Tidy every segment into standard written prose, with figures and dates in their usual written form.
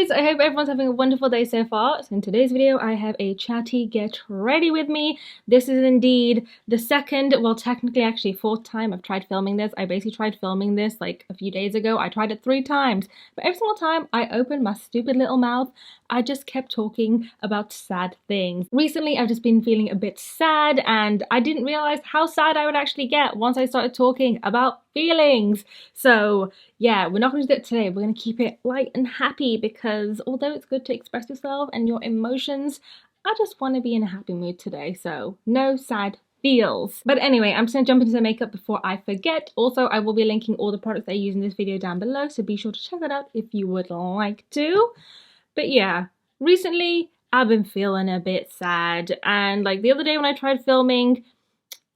guys, I hope everyone's having a wonderful day so far. So in today's video I have a chatty get ready with me. This is indeed the second, well technically actually fourth time I've tried filming this. I basically tried filming this like a few days ago. I tried it 3 times, but every single time I opened my stupid little mouth, I just kept talking about sad things. Recently I've just been feeling a bit sad, and I didn't realize how sad I would actually get once I started talking about feelings. So yeah, we're not going to do it today. We're going to keep it light and happy, because although it's good to express yourself and your emotions, I just want to be in a happy mood today. So no sad feels. But anyway, I'm just going to jump into the makeup before I forget. Also, I will be linking all the products I use in this video down below, so be sure to check that out if you would like to. But yeah, recently I've been feeling a bit sad, and like the other day when I tried filming,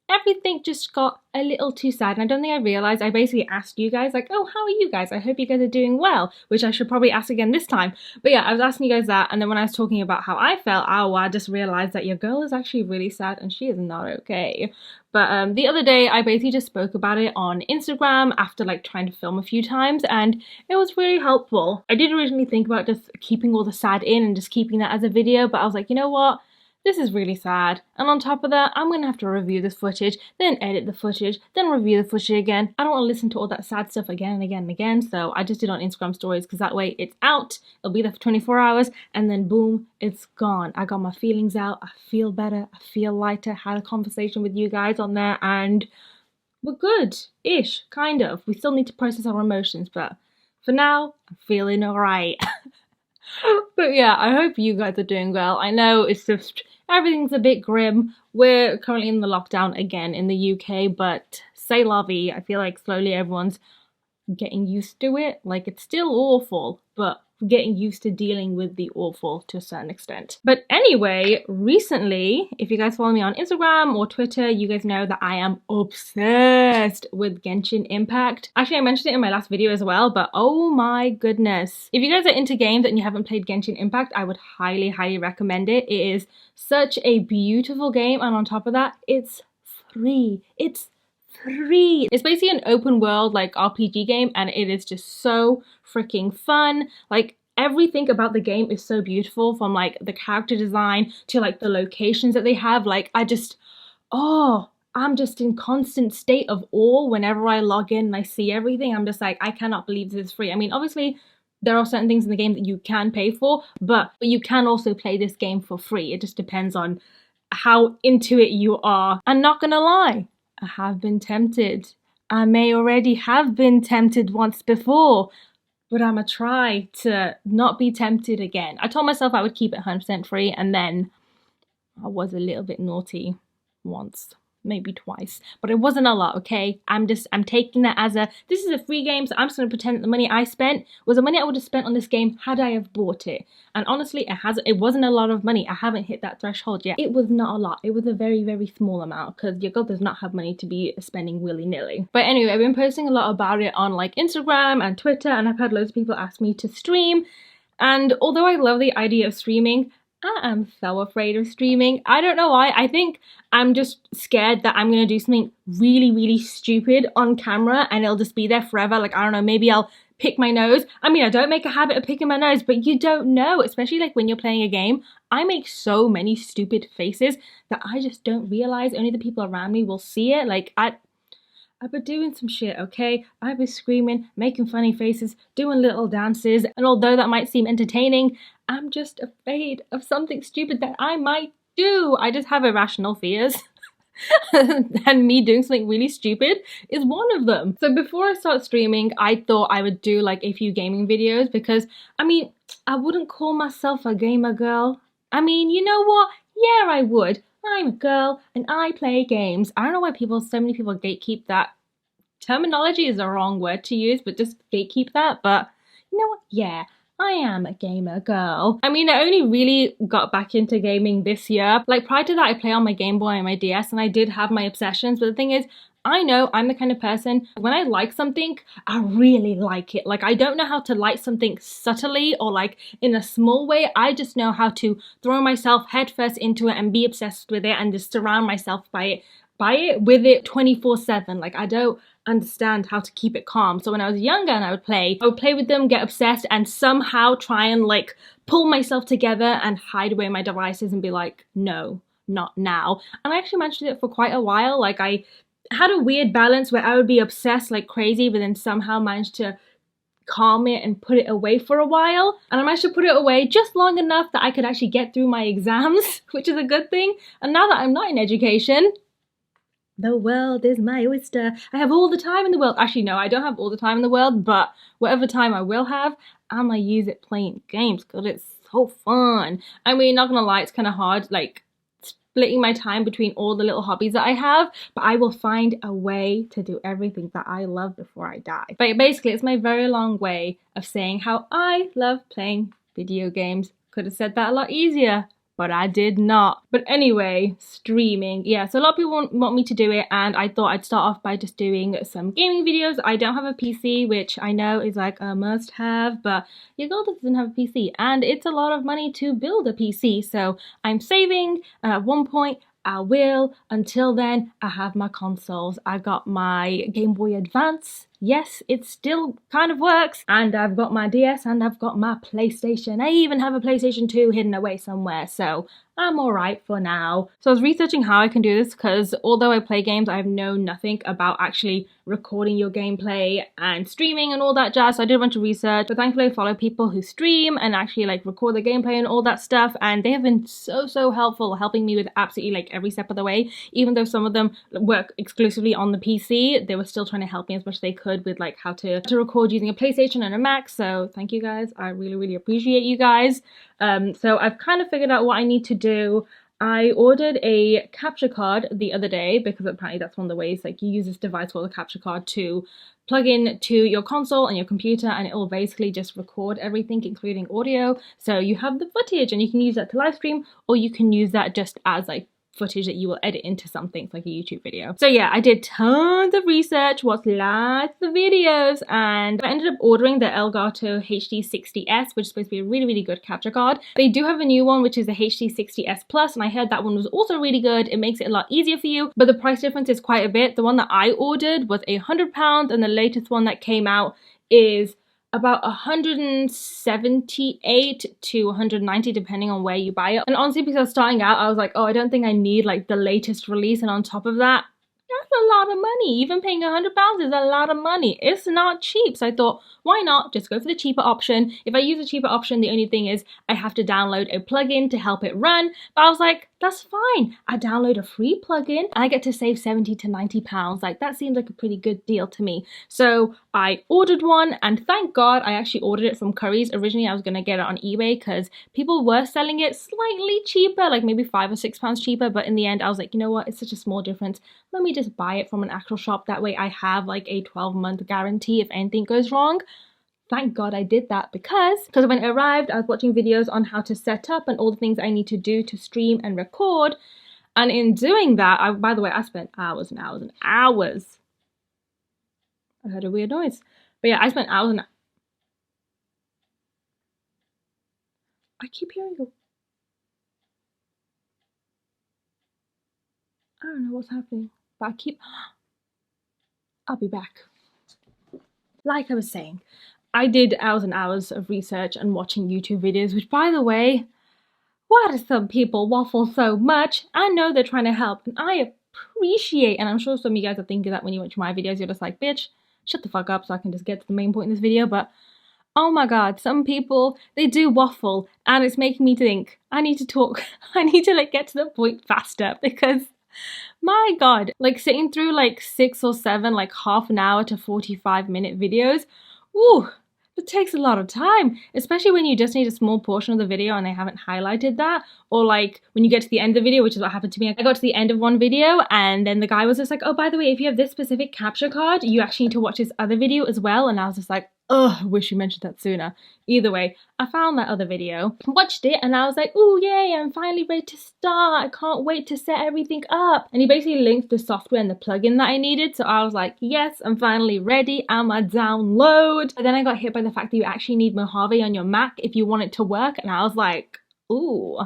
everything just got a little too sad, and I don't think I realized. I basically asked you guys like, oh, how are you guys? I hope you guys are doing well, which I should probably ask again this time. But yeah, I was asking you guys that, and then when I was talking about how I felt, oh, I just realized that your girl is actually really sad and she is not okay. But the other day I basically just spoke about it on Instagram after like trying to film a few times, and it was really helpful. I did originally think about just keeping all the sad in and just keeping that as a video, but I was like, you know what? This is really sad, and on top of that, I'm gonna have to review this footage, then edit the footage, then review the footage again. I don't want to listen to all that sad stuff again and again and again, so I just did it on Instagram stories, because that way it's out, it'll be there for 24 hours, and then boom, it's gone. I got my feelings out, I feel better, I feel lighter, had a conversation with you guys on there, and we're good-ish, kind of. We still need to process our emotions, but for now, I'm feeling alright. But yeah, I hope you guys are doing well. I know it's just, everything's a bit grim. We're currently in the lockdown again in the UK, but c'est la vie. I feel like slowly everyone's getting used to it. Like, it's still awful, but we're getting used to dealing with the awful to a certain extent. But anyway, recently, if you guys follow me on Instagram or Twitter, you guys know that I am obsessed with Genshin Impact. Actually, I mentioned it in my last video as well, but oh my goodness. If you guys are into games and you haven't played Genshin Impact, I would highly, highly recommend it. It is such a beautiful game, and on top of that, it's free. It's free. It's basically an open world like RPG game, and it is just so freaking fun. Like, everything about the game is so beautiful, from like the character design to like the locations that they have. Like, I'm just in constant state of awe whenever I log in and I see everything. I'm just like, I cannot believe this is free. I mean, obviously there are certain things in the game that you can pay for, but you can also play this game for free. It just depends on how into it you are. I'm not gonna lie, I have been tempted. I may already have been tempted once before, but I'ma try to not be tempted again. I told myself I would keep it 100% free, and then I was a little bit naughty once, maybe twice, but it wasn't a lot, okay? I'm taking that as this is a free game, so I'm just gonna pretend that the money I spent was the money I would have spent on this game had I have bought it. And honestly, it wasn't a lot of money. I haven't hit that threshold yet. It was not a lot. It was a very, very small amount, because your girl does not have money to be spending willy-nilly. But anyway, I've been posting a lot about it on like Instagram and Twitter, and I've had loads of people ask me to stream. And although I love the idea of streaming, I am so afraid of streaming. I don't know why. I think I'm just scared that I'm gonna do something really, really stupid on camera and it'll just be there forever. Like, I don't know, maybe I'll pick my nose. I mean, I don't make a habit of picking my nose, but you don't know, especially like when you're playing a game. I make so many stupid faces that I just don't realize only the people around me will see it. Like, I've been doing some shit, okay? I've been screaming, making funny faces, doing little dances, and although that might seem entertaining, I'm just afraid of something stupid that I might do. I just have irrational fears. And me doing something really stupid is one of them. So before I start streaming, I thought I would do like a few gaming videos, because I mean, I wouldn't call myself a gamer girl. I mean, you know what? Yeah, I would. I'm a girl and I play games. I don't know why so many people gatekeep that. Terminology is the wrong word to use, but just gatekeep that. But you know what? Yeah, I am a gamer girl. I mean, I only really got back into gaming this year. Like, prior to that, I play on my Game Boy and my DS, and I did have my obsessions, but the thing is, I know I'm the kind of person, when I like something, I really like it. Like, I don't know how to like something subtly or like in a small way. I just know how to throw myself headfirst into it and be obsessed with it and just surround myself by it by it with it 24/7. Like, I don't understand how to keep it calm. So when I was younger and I would play with them, get obsessed, and somehow try and like pull myself together and hide away my devices and be like, no, not now. And I actually managed to do it for quite a while. Like, I had a weird balance where I would be obsessed like crazy, but then somehow managed to calm it and put it away for a while. And I managed to put it away just long enough that I could actually get through my exams, which is a good thing. And now that I'm not in education, the world is my oyster. I have all the time in the world. Actually, no, I don't have all the time in the world, but whatever time I will have, I'm gonna use it playing games because it's so fun. I mean, not gonna lie, it's kind of hard, like, splitting my time between all the little hobbies that I have, but I will find a way to do everything that I love before I die. But basically, it's my very long way of saying how I love playing video games. Could have said that a lot easier, but I did not. But anyway, streaming. Yeah, so a lot of people want me to do it, and I thought I'd start off by just doing some gaming videos. I don't have a PC, which I know is like a must-have, but your girl doesn't have a PC, and it's a lot of money to build a PC, so I'm saving, and at one point, I will. Until then, I have my consoles. I got my Game Boy Advance. Yes, it still kind of works. And I've got my DS and I've got my PlayStation. I even have a PlayStation 2 hidden away somewhere, so I'm alright for now. So I was researching how I can do this because although I play games, I've known nothing about actually recording your gameplay and streaming and all that jazz. So I did a bunch of research, but thankfully I follow people who stream and actually like record the gameplay and all that stuff, and they have been so helpful, helping me with absolutely like every step of the way. Even though some of them work exclusively on the PC, they were still trying to help me as much as they could with like how to record using a PlayStation and a Mac. So thank you guys, I really appreciate you guys. So I've kind of figured out what I need to do. I ordered a capture card the other day because apparently that's one of the ways like you use this device called a capture card to plug in to your console and your computer, and it will basically just record everything including audio. So you have the footage and you can use that to live stream, or you can use that just as like footage that you will edit into something like a YouTube video. So yeah, I did tons of research, watched lots of videos, and I ended up ordering the Elgato HD60S, which is supposed to be a really good capture card. They do have a new one, which is the HD60S Plus, and I heard that one was also really good. It makes it a lot easier for you, but the price difference is quite a bit. The one that I ordered was £100, and the latest one that came out is about 178 to 190 depending on where you buy it. And honestly, because I was starting out, I was like, oh, I don't think I need like the latest release, and on top of that, that's a lot of money. Even paying £100 is a lot of money. It's not cheap. So I thought, why not just go for the cheaper option? If I use a cheaper option, the only thing is I have to download a plugin to help it run. But I was like, that's fine. I download a free plugin and I get to save 70 to 90 pounds. Like, that seems like a pretty good deal to me. So I ordered one, and thank God I actually ordered it from Currys. Originally, I was going to get it on eBay because people were selling it slightly cheaper, like maybe £5 or £6 cheaper. But in the end, I was like, you know what? It's such a small difference. Let me just buy it from an actual shop. That way I have like a 12-month guarantee if anything goes wrong. Thank God I did that because when it arrived, I was watching videos on how to set up and all the things I need to do to stream and record. And in doing that, by the way, I spent hours and hours and hours. I heard a weird noise. But yeah, I spent hours and I keep hearing you. I don't know what's happening, but I'll be back. Like I was saying, I did hours and hours of research and watching YouTube videos, which, by the way, why do some people waffle so much? I know they're trying to help, and I appreciate, and I'm sure some of you guys are thinking that when you watch my videos, you're just like, bitch, shut the fuck up so I can just get to the main point in this video. But oh my God, some people, they do waffle, and it's making me think, I need to talk, I need to like get to the point faster, because my God, like sitting through like 6 or 7, like half an hour to 45-minute videos, ooh, it takes a lot of time, especially when you just need a small portion of the video and they haven't highlighted that. Or like when you get to the end of the video, which is what happened to me. I got to the end of one video and then the guy was just like, oh, by the way, if you have this specific capture card, you actually need to watch this other video as well. And I was just like, oh, I wish you mentioned that sooner. Either way, I found that other video, watched it, and I was like, oh yay, I'm finally ready to start. I can't wait to set everything up. And he basically linked the software and the plugin that I needed. So I was like, yes, I'm finally ready. I'ma download. But then I got hit by the fact that you actually need Mojave on your Mac if you want it to work. And I was like, ooh,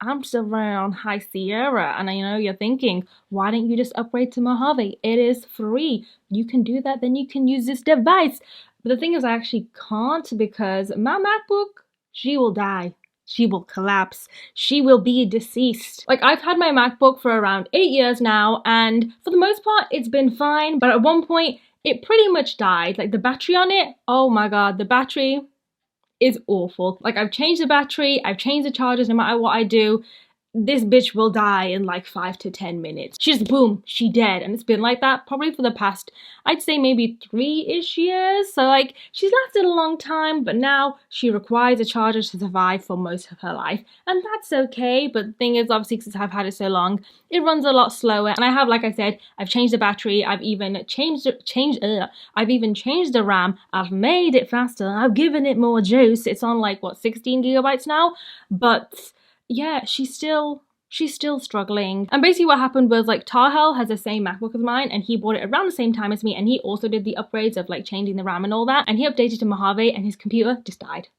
I'm still running on High Sierra, and I know you're thinking, why don't you just upgrade to Mojave? It is free. You can do that, then you can use this device. But the thing is, I actually can't because my MacBook, she will die. She will collapse. She will be deceased. Like, I've had my MacBook for around 8 years now, and for the most part, it's been fine. But at one point, it pretty much died. Like, the battery on it, oh my god, the battery is awful. Like, I've changed the battery, I've changed the chargers, no matter what I do, this bitch will die in like 5 to 10 minutes. She just boom, she dead. And it's been like that probably for the past, I'd say maybe 3-ish years. So like, she's lasted a long time, but now she requires a charger to survive for most of her life. And that's okay, but the thing is, obviously, since I've had it so long, it runs a lot slower. And I have, like I said, I've changed the battery, I've even changed the RAM, I've made it faster, I've given it more juice. It's on like, what, 16 gigabytes now? But yeah, she's still struggling. And basically what happened was, like, Tahel has the same MacBook as mine, and he bought it around the same time as me, and he also did the upgrades of like changing the RAM and all that, and he updated to Mojave, and his computer just died.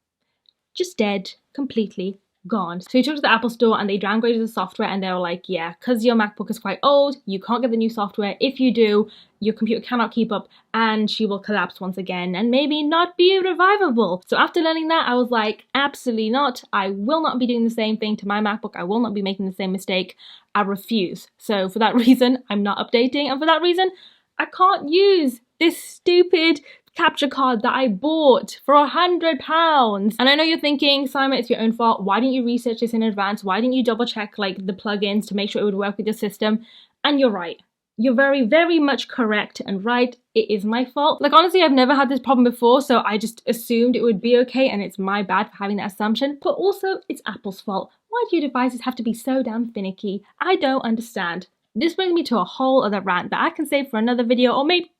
Just dead. Completely gone. So he took to the Apple store and they downgraded the software, and they were like, yeah, because your MacBook is quite old, you can't get the new software. If you do, your computer cannot keep up and she will collapse once again and maybe not be revivable. So after learning that, I was like, absolutely not. I will not be doing the same thing to my MacBook. I will not be making the same mistake. I refuse. So for that reason, I'm not updating, and for that reason, I can't use this stupid capture card that I bought for £100. And I know you're thinking, Saima, it's your own fault. Why didn't you research this in advance? Why didn't you double check like the plugins to make sure it would work with your system? And you're right. You're very, very much correct and right. It is my fault. Like, honestly, I've never had this problem before, so I just assumed it would be okay, and it's my bad for having that assumption. But also, it's Apple's fault. Why do your devices have to be so damn finicky? I don't understand. This brings me to a whole other rant that I can save for another video, or maybe,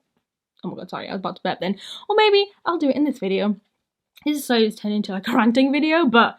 oh my god, sorry, I was about to burp then. Or maybe I'll do it in this video. This is so just turned into like a ranting video, but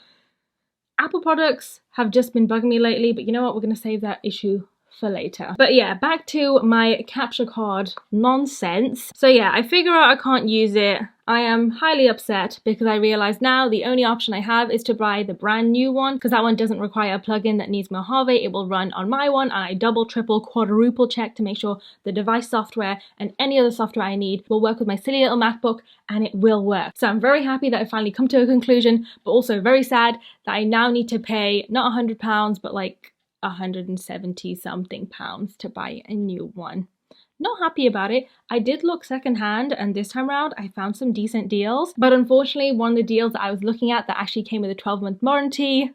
Apple products have just been bugging me lately, but you know what, we're gonna save that issue for later. But yeah, back to my capture card nonsense. So yeah, I figure out I can't use it. I am highly upset because I realize now the only option I have is to buy the brand new one, because that one doesn't require a plugin that needs Mojave. It will run on my one, and I double, triple, quadruple check to make sure the device software and any other software I need will work with my silly little MacBook, and it will work. So I'm very happy that I finally come to a conclusion, but also very sad that I now need to pay not £100, but like 170 something pounds to buy a new one. Not happy about it. I did look secondhand, and this time around I found some decent deals, but unfortunately one of the deals that I was looking at that actually came with a 12-month warranty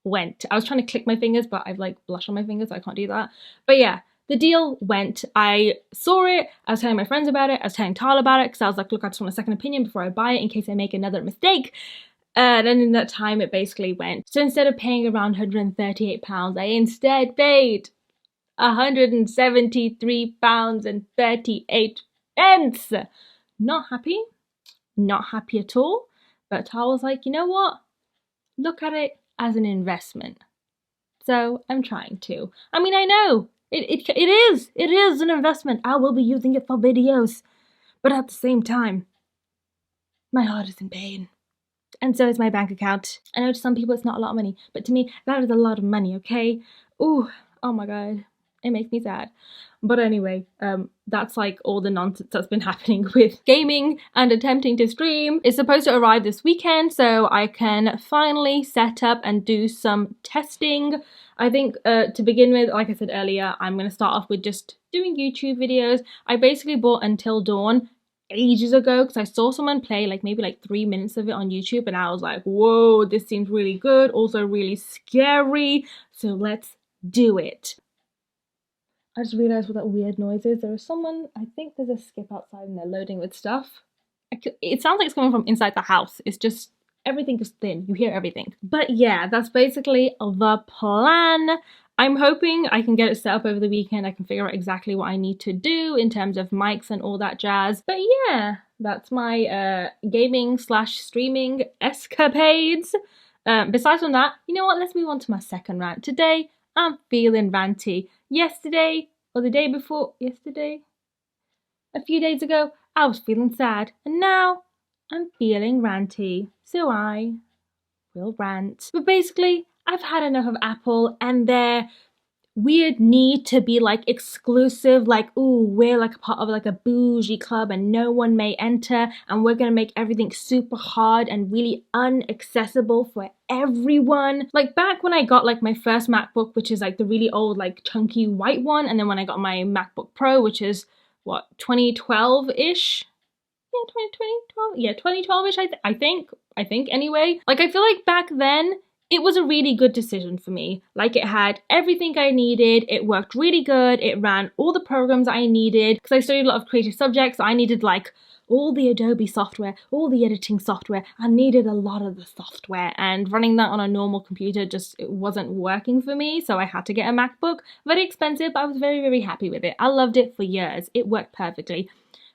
went. I was trying to click my fingers, but I've like blush on my fingers, so I can't do that. But yeah, the deal went. I saw it, I was telling my friends about it, I was telling Tal about it, because I was like, look, I just want a second opinion before I buy it in case I make another mistake. And in that time it basically went. So instead of paying around £138, I instead paid £173.38. Not happy. Not happy at all. But I was like, you know what? Look at it as an investment. So I'm trying to. I mean, I know it is an investment. I will be using it for videos. But at the same time, my heart is in pain. And so is my bank account. I know to some people it's not a lot of money, but to me, that is a lot of money, okay? Ooh, oh my god. It makes me sad. But anyway, that's like all the nonsense that's been happening with gaming and attempting to stream. It's supposed to arrive this weekend, so I can finally set up and do some testing. I think to begin with, like I said earlier, I'm going to start off with just doing YouTube videos. I basically bought Until Dawn ages ago because I saw someone play like maybe like 3 minutes of it on YouTube, and I was like, whoa, this seems really good, also really scary, so let's do it. I just realised what that weird noise is. There is someone, I think there's a skip outside and they're loading with stuff. It sounds like it's coming from inside the house. It's just, everything is thin. You hear everything. But yeah, that's basically the plan. I'm hoping I can get it set up over the weekend. I can figure out exactly what I need to do in terms of mics and all that jazz. But yeah, that's my gaming / streaming escapades. Besides from that, you know what? Let's move on to my second rant. Today, I'm feeling ranty. Yesterday, or the day before, yesterday? A few days ago, I was feeling sad. And now, I'm feeling ranty. So I will rant. But basically, I've had enough of Apple and their weird need to be like exclusive, like, ooh, we're like a part of like a bougie club and no one may enter, and we're gonna make everything super hard and really unaccessible for everyone. Like back when I got like my first MacBook, which is like the really old like chunky white one, and then when I got my MacBook Pro, which is what, 2012-ish? Yeah, 2012. Yeah, 2012-ish, I think anyway. Like I feel like back then it was a really good decision for me. Like it had everything I needed, it worked really good, it ran all the programs I needed, because I studied a lot of creative subjects, so I needed like all the Adobe software, all the editing software. I needed a lot of the software, and running that on a normal computer just it wasn't working for me, so I had to get a MacBook. Very expensive, but I was very, very happy with it. I loved it for years. It worked perfectly.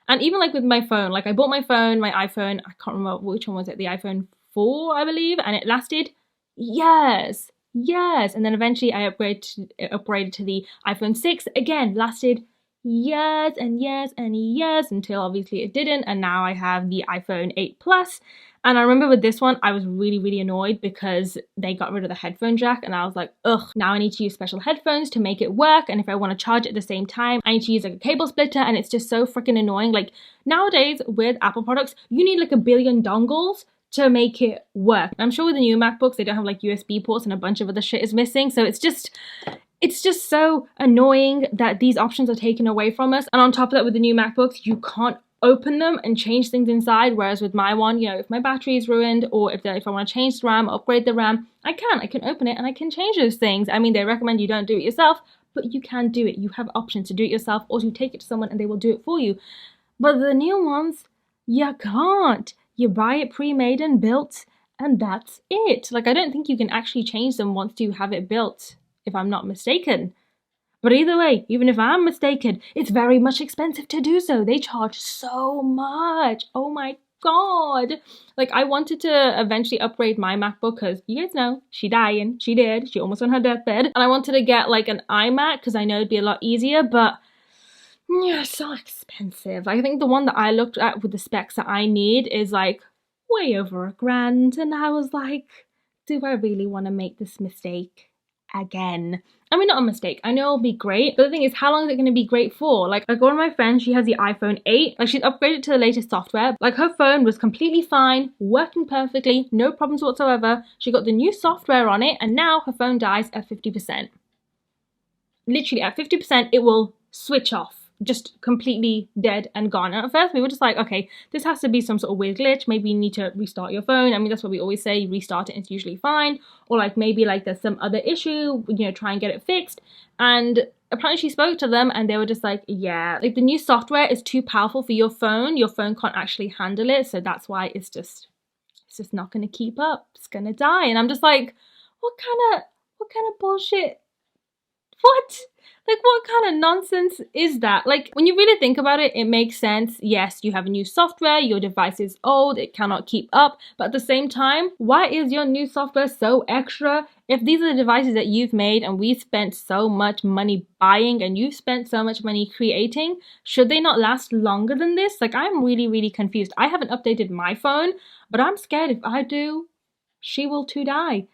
And even like with my phone, like I bought my phone, my iPhone, I can't remember which one was it, the iPhone 4, I believe, and it lasted years, years. And then eventually I upgraded to the iPhone 6, again, lasted years and years and years until obviously it didn't. And now I have the iPhone 8 Plus. And I remember with this one, I was really, really annoyed because they got rid of the headphone jack, and I was like, ugh, now I need to use special headphones to make it work. And if I want to charge it at the same time, I need to use like a cable splitter, and it's just so freaking annoying. Like nowadays with Apple products, you need like a billion dongles to make it work. I'm sure with the new MacBooks, they don't have like USB ports and a bunch of other shit is missing. So it's just so annoying that these options are taken away from us. And on top of that, with the new MacBooks, you can't open them and change things inside, whereas with my one, you know, if my battery is ruined or if I want to change the RAM, upgrade the RAM, I can open it and I can change those things. I mean, they recommend you don't do it yourself, but you can do it. You have options to do it yourself or to take it to someone and they will do it for you. But the new ones, you can't. You buy it pre-made and built, and that's it. Like, I don't think you can actually change them once you have it built, if I'm not mistaken. But either way, even if I'm mistaken, it's very much expensive to do so. They charge so much. Oh my god. Like, I wanted to eventually upgrade my MacBook because you guys know, she dying. She did. She almost on her deathbed. And I wanted to get like an iMac because I know it'd be a lot easier, but yeah, so expensive. I think the one that I looked at with the specs that I need is like way over $1,000. And I was like, do I really want to make this mistake again? I mean, not a mistake. I know it'll be great, but the thing is, how long is it going to be great for? Like one of my friends, she has the iPhone 8. Like she's upgraded to the latest software. Like her phone was completely fine, working perfectly, no problems whatsoever. She got the new software on it, and now her phone dies at 50%. Literally at 50%, it will switch off. Just completely dead and gone. And at first we were just like, okay, this has to be some sort of weird glitch. Maybe you need to restart your phone. I mean, that's what we always say, restart it and it's usually fine. Or like maybe like there's some other issue, you know, try and get it fixed. And apparently she spoke to them and they were just like, yeah, like the new software is too powerful for your phone. Your phone can't actually handle it. So that's why it's just not gonna keep up. It's gonna die. And I'm just like, what kind of bullshit? What? Like, what kind of nonsense is that? Like, when you really think about it, it makes sense. Yes, you have a new software, your device is old, it cannot keep up. But at the same time, why is your new software so extra? If these are the devices that you've made and we spent so much money buying and you've spent so much money creating, should they not last longer than this? Like, I'm really, really confused. I haven't updated my phone, but I'm scared if I do, she will too die.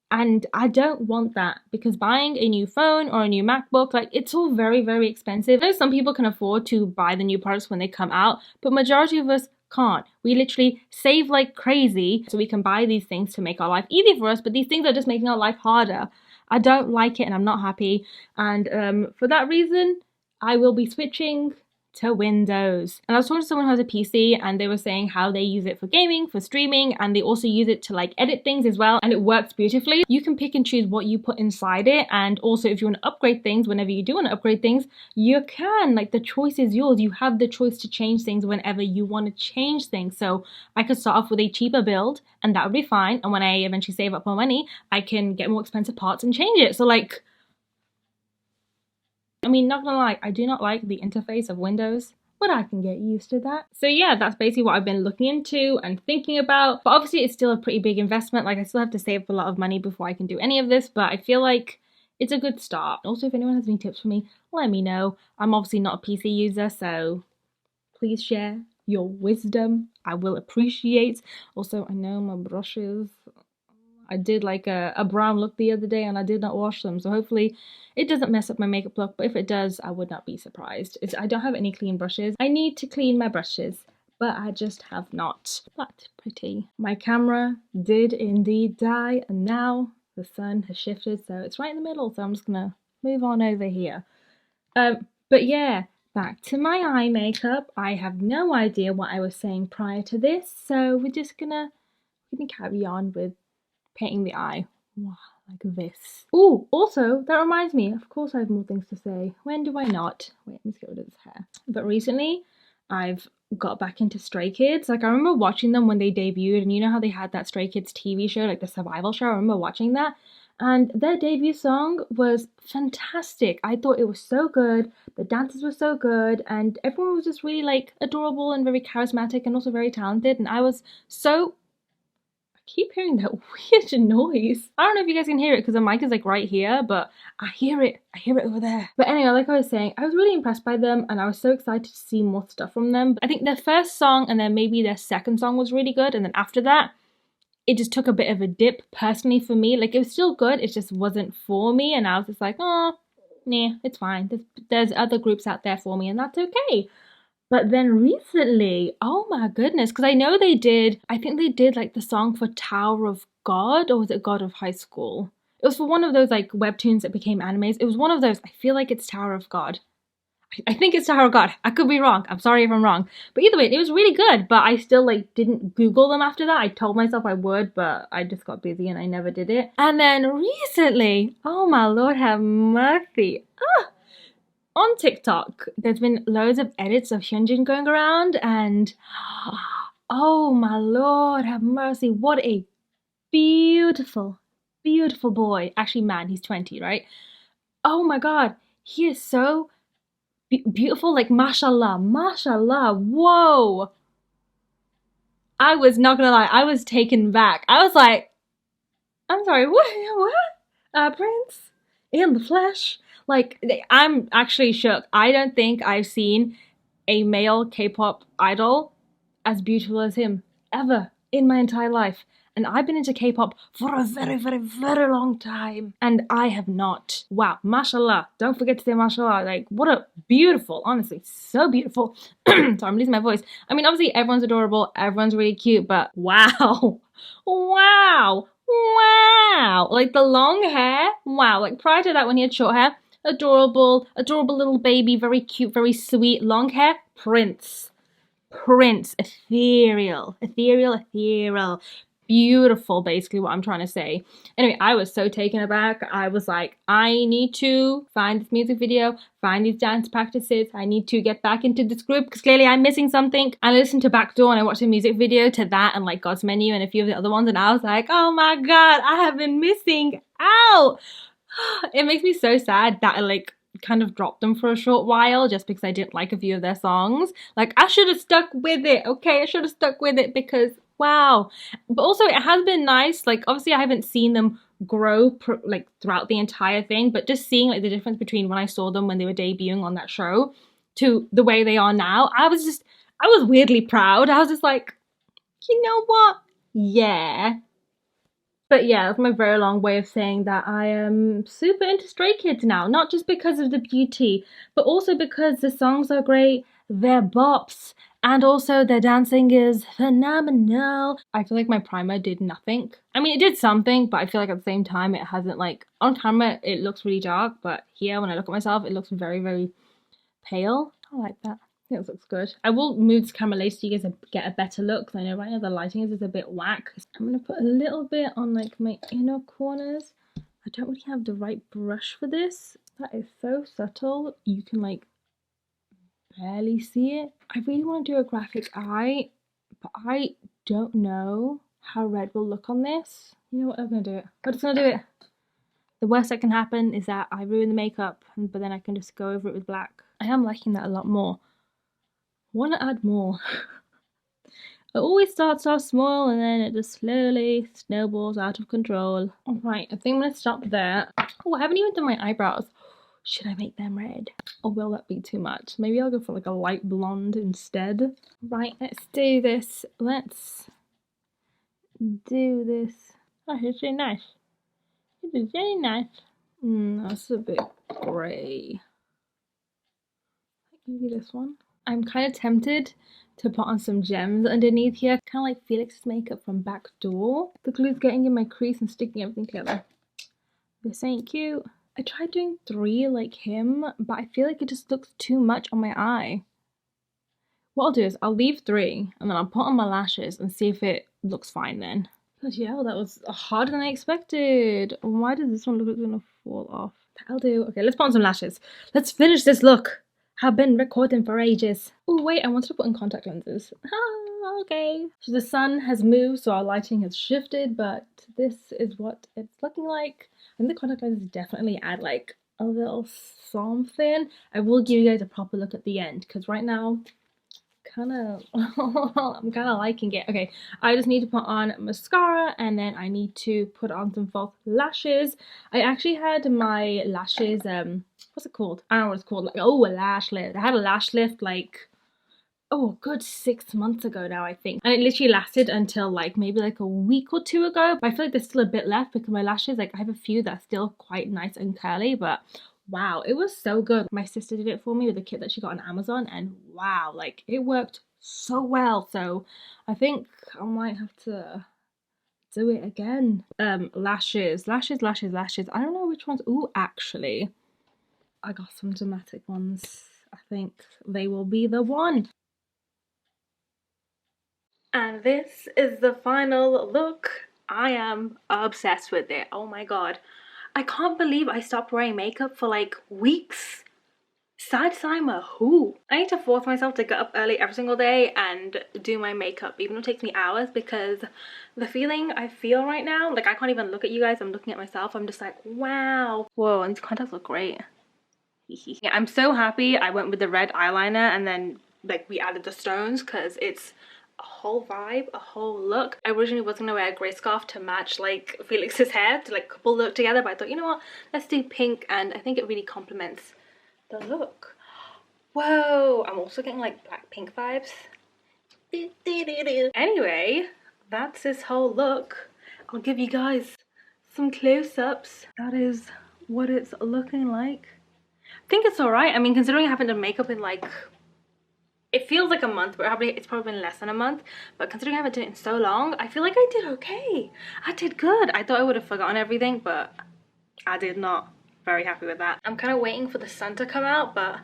And I don't want that, because buying a new phone or a new MacBook, like, it's all very, very expensive. I know some people can afford to buy the new products when they come out, but majority of us can't. We literally save like crazy so we can buy these things to make our life easier for us, but these things are just making our life harder. I don't like it and I'm not happy. And for that reason, I will be switching to Windows. And I was talking to someone who has a PC and they were saying how they use it for gaming, for streaming, and they also use it to like edit things as well, and it works beautifully. You can pick and choose what you put inside it, and also if you want to upgrade things, whenever you do want to upgrade things, you can. Like, the choice is yours. You have the choice to change things whenever you want to change things. So I could start off with a cheaper build and that would be fine, and when I eventually save up more money, I can get more expensive parts and change it. So like, I mean, not gonna lie, I do not like the interface of Windows, but I can get used to that. So yeah, that's basically what I've been looking into and thinking about. But obviously it's still a pretty big investment. Like, I still have to save up a lot of money before I can do any of this, but I feel like it's a good start. Also, if anyone has any tips for me, let me know. I'm obviously not a PC user, so please share your wisdom. I will appreciate. Also, I know my brushes, I did like a brown look the other day and I did not wash them, so hopefully it doesn't mess up my makeup look, but if it does, I would not be surprised. I don't have any clean brushes. I need to clean my brushes, but I just have not. But pretty. My camera did indeed die, and now the sun has shifted, so it's right in the middle, so I'm just gonna move on over here. But yeah, back to my eye makeup. I have no idea what I was saying prior to this, so we're just gonna carry on with painting the eye. Wow, like this. Oh, also, that reminds me, of course I have more things to say. When do I not? Wait, let's get rid of this hair. But recently, I've got back into Stray Kids. Like, I remember watching them when they debuted, and you know how they had that Stray Kids TV show, like the survival show? I remember watching that, and their debut song was fantastic. I thought it was so good, the dances were so good, and everyone was just really, like, adorable and very charismatic and also very talented, and I was so... keep hearing that weird noise. I don't know if you guys can hear it because the mic is like right here, but I hear it over there. But anyway, like I was saying, I was really impressed by them and I was so excited to see more stuff from them. I think their first song and then maybe their second song was really good, and then after that it just took a bit of a dip personally for me. Like, it was still good, it just wasn't for me, and I was just like, oh, nah, it's fine. There's other groups out there for me, and that's okay. But then recently, oh my goodness, because I know they did, I think they did like the song for Tower of God, or was it God of High School? It was for one of those like webtoons that became animes. It was one of those, I feel like it's Tower of God. I think it's Tower of God. I could be wrong. I'm sorry if I'm wrong. But either way, it was really good, but I still like didn't Google them after that. I told myself I would, but I just got busy and I never did it. And then recently, oh my Lord have mercy. On TikTok, there's been loads of edits of Hyunjin going around, and oh my Lord have mercy, what a beautiful, beautiful boy. Actually, man, he's 20, right? Oh my God, he is so beautiful, like mashallah, mashallah, whoa. I was not gonna lie, I was taken back. I was like, I'm sorry, what? Prince? In the flesh? Like, I'm actually shook. I don't think I've seen a male K-pop idol as beautiful as him ever in my entire life. And I've been into K-pop for a very, very, very long time. And I have not. Wow, mashallah. Don't forget to say mashallah. Like, what a beautiful, honestly, so beautiful. Sorry, I'm losing my voice. I mean, obviously, everyone's adorable. Everyone's really cute. But wow. Wow. Wow. Like, the long hair. Wow. Like, prior to that, when he had short hair, adorable little baby, very cute, very sweet, long hair, Prince, ethereal, beautiful, basically what I'm trying to say. Anyway, I was so taken aback. I was like, I need to find this music video, find these dance practices, I need to get back into this group because clearly I'm missing something. I listened to Backdoor and I watched a music video to that and like God's Menu and a few of the other ones, and I was like, oh my God, I have been missing out. It makes me so sad that I like kind of dropped them for a short while just because I didn't like a few of their songs. Like, I should have stuck with it, okay? I should have stuck with it because wow. But also it has been nice, like obviously I haven't seen them grow like throughout the entire thing, but just seeing like the difference between when I saw them when they were debuting on that show to the way they are now, I was weirdly proud. I was just like, you know what? Yeah. But yeah, that's my very long way of saying that I am super into Stray Kids now. Not just because of the beauty, but also because the songs are great, they're bops, and also their dancing is phenomenal. I feel like my primer did nothing. I mean, it did something, but I feel like at the same time it hasn't, like, on camera it looks really dark, but here when I look at myself it looks very, very pale. I like that. I think this looks good. I will move this camera later so you guys get a better look, because I know right now the lighting is a bit whack. I'm going to put a little bit on like my inner corners. I don't really have the right brush for this. That is so subtle, you can like barely see it. I really want to do a graphic eye, but I don't know how red will look on this. You know what, I'm going to do it. I'm just going to do it. The worst that can happen is that I ruin the makeup, but then I can just go over it with black. I am liking that a lot more. Want to add more. It always starts off small and then it just slowly snowballs out of control. Alright, I think I'm going to stop there. Oh, I haven't even done my eyebrows. Should I make them red? Or will that be too much? Maybe I'll go for like a light blonde instead. Right, let's do this. Let's do this. Oh, it's very nice. It is very nice. That's a bit grey. Maybe this one. I'm kind of tempted to put on some gems underneath here, kind of like Felix's makeup from Backdoor. The glue's getting in my crease and sticking everything together. This ain't cute. I tried doing 3 like him, but I feel like it just looks too much on my eye. What I'll do is I'll leave 3 and then I'll put on my lashes and see if it looks fine then. But yeah, that was harder than I expected. Why does this one look like it's gonna fall off? That'll do. Okay, let's put on some lashes. Let's finish this look. Have been recording for ages. Oh wait, I wanted to put in contact lenses. Ah, okay. So the sun has moved, so our lighting has shifted, but this is what it's looking like. And the contact lenses definitely add like a little something. I will give you guys a proper look at the end, because right now, I'm kind of liking it. Okay, I just need to put on mascara and then I need to put on some false lashes. I actually had my lashes, what's it called? I don't know what it's called. Like, oh, a lash lift. I had a lash lift like, oh, a good 6 months ago now, I think. And it literally lasted until like maybe like a week or 2 ago. But I feel like there's still a bit left because my lashes, like I have a few that are still quite nice and curly, but wow, it was so good. My sister did it for me with a kit that she got on Amazon, and wow, like it worked so well. So I think I might have to do it again. Lashes. I don't know which ones. Ooh, actually, I got some dramatic ones. I think they will be the one. And this is the final look. I am obsessed with it. Oh my god. I can't believe I stopped wearing makeup for like weeks. Side saima, who? I need to force myself to get up early every single day and do my makeup, even though it takes me hours, because the feeling I feel right now, like I can't even look at you guys, I'm looking at myself, I'm just like, wow. Whoa, and these contacts look great. Yeah, I'm so happy I went with the red eyeliner and then like we added the stones, because it's a whole vibe, a whole look. I originally was gonna wear a grey scarf to match like Felix's hair to like couple look together, but I thought, you know what, let's do pink, and I think it really complements the look. Whoa, I'm also getting like Blackpink vibes. Anyway, that's this whole look. I'll give you guys some close-ups. That is what it's looking like. I think it's alright. I mean, considering I haven't done makeup in like, it feels like a month, but it's probably been less than a month. But considering I haven't done it in so long, I feel like I did okay. I did good. I thought I would have forgotten everything, but I did not. Very happy with that. I'm kind of waiting for the sun to come out, but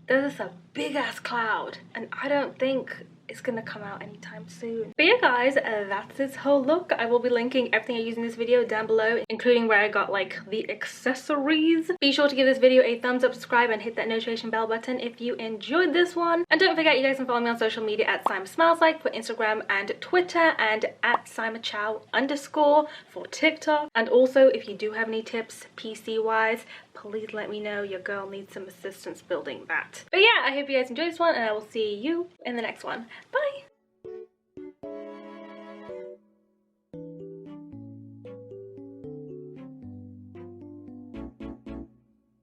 there's this a big ass cloud and I don't think it's gonna come out anytime soon. But yeah guys, that's this whole look. I will be linking everything I use in this video down below, including where I got like the accessories. Be sure to give this video a thumbs up, subscribe, and hit that notification bell button if you enjoyed this one. And don't forget, you guys can follow me on social media at SimaSmilesLike for Instagram and Twitter, and at SimaChow_ for TikTok. And also, if you do have any tips PC wise, please let me know. Your girl needs some assistance building that. But yeah, I hope you guys enjoyed this one, and I will see you in the next one.